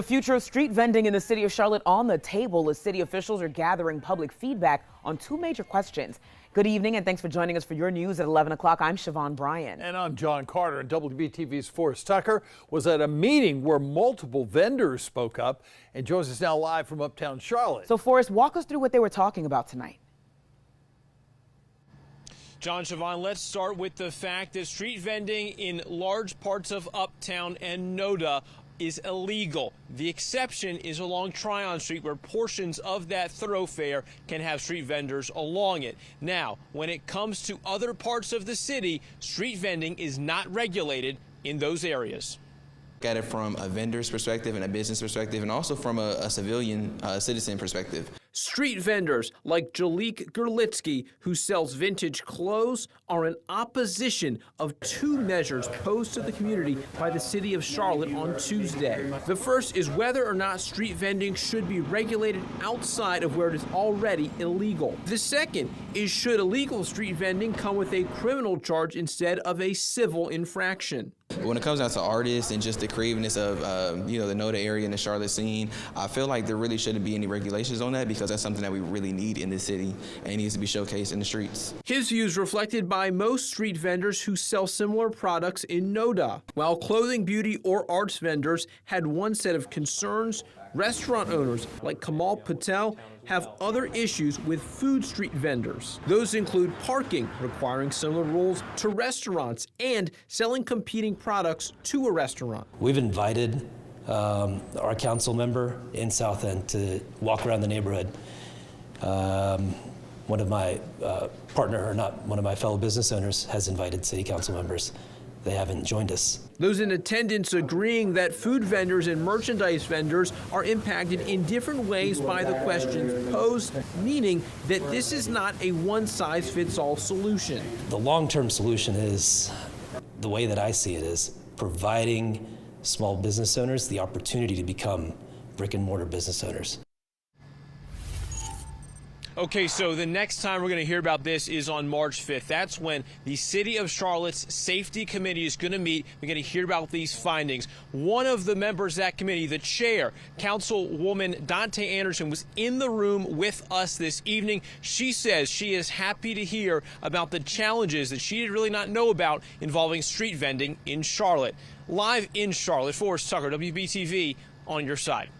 The future of street vending in the city of Charlotte on the table as city officials are gathering public feedback on two major questions. Good evening and thanks for joining us for your news at 11 o'clock. I'm Siobhan Bryan. And I'm John Carter. And WBTV's Forrest Tucker was at a meeting where multiple vendors spoke up and joins us now live from uptown Charlotte. So Forrest, walk us through what they were talking about tonight. John, Siobhan, let's start with the fact that street vending in large parts of Uptown and NODA is illegal. The exception is along Tryon Street, where portions of that thoroughfare can have street vendors along it. Now, when it comes to other parts of the city, street vending is not regulated in those areas. At it from a vendor's perspective and a business perspective, and also from a civilian citizen perspective. Street vendors like Jalik Gerlitsky, who sells vintage clothes, are in opposition of two measures posed to the community by the city of Charlotte on Tuesday. The first is whether or not street vending should be regulated outside of where it is already illegal. The second is should illegal street vending come with a criminal charge instead of a civil infraction. When it comes down to artists and just the creativeness of the NODA area and the Charlotte scene, I feel like there really shouldn't be any regulations on that, because that's something that we really need in this city and it needs to be showcased in the streets. His views reflected by most street vendors who sell similar products in NODA. While clothing, beauty, or arts vendors had one set of concerns, restaurant owners like Kamal Patel have other issues with food street vendors. Those include parking, requiring similar rules to restaurants, and selling competing products to a restaurant. We've invited our council member in South End to walk around the neighborhood. One of my one of my fellow business owners has invited city council members. They haven't joined us. Those in attendance agreeing that food vendors and merchandise vendors are impacted in different ways by the questions posed, meaning that this is not a one-size-fits-all solution. The long-term solution is, the way that I see it, is providing small business owners the opportunity to become brick-and-mortar business owners. Okay, so the next time we're going to hear about this is on March 5th. That's when the City of Charlotte's Safety Committee is going to meet. We're going to hear about these findings. One of the members of that committee, the chair, Councilwoman Dante Anderson, was in the room with us this evening. She says she is happy to hear about the challenges that she did really not know about involving street vending in Charlotte. Live in Charlotte, Forrest Tucker, WBTV, on your side.